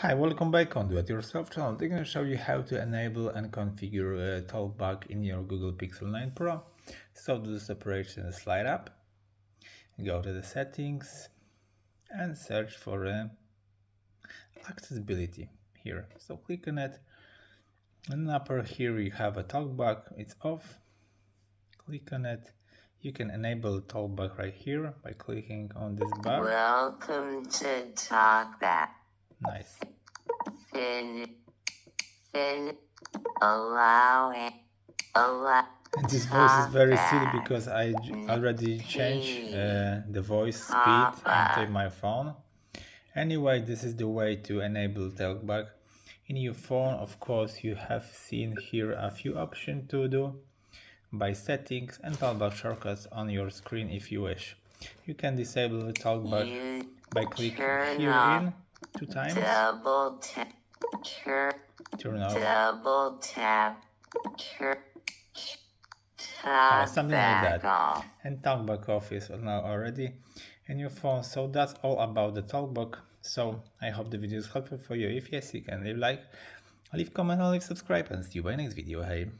Hi, welcome back on Do It Yourself channel. I'm going to show you how to enable and configure TalkBack in your Google Pixel 9 Pro. So do the separation slide up, go to the settings and search for accessibility here. So click on it. In the upper here you have a TalkBack, it's off. Click on it. You can enable TalkBack right here by clicking on this bar. Welcome to TalkBack. Nice. And this voice is very silly because I already changed the voice speed into my phone. Anyway, this is the way to enable TalkBack. In your phone, of course, you have seen here a few options to do by settings and TalkBack shortcuts on your screen if you wish. You can disable the TalkBack by clicking here in 2 times. Double tap. Turn off. Double tap. Something like that. And TalkBack off is now already in your phone. So that's all about the TalkBack. So I hope the video is helpful for you. If yes, you can leave like, leave comment, or leave subscribe, and see you by next video. Hey.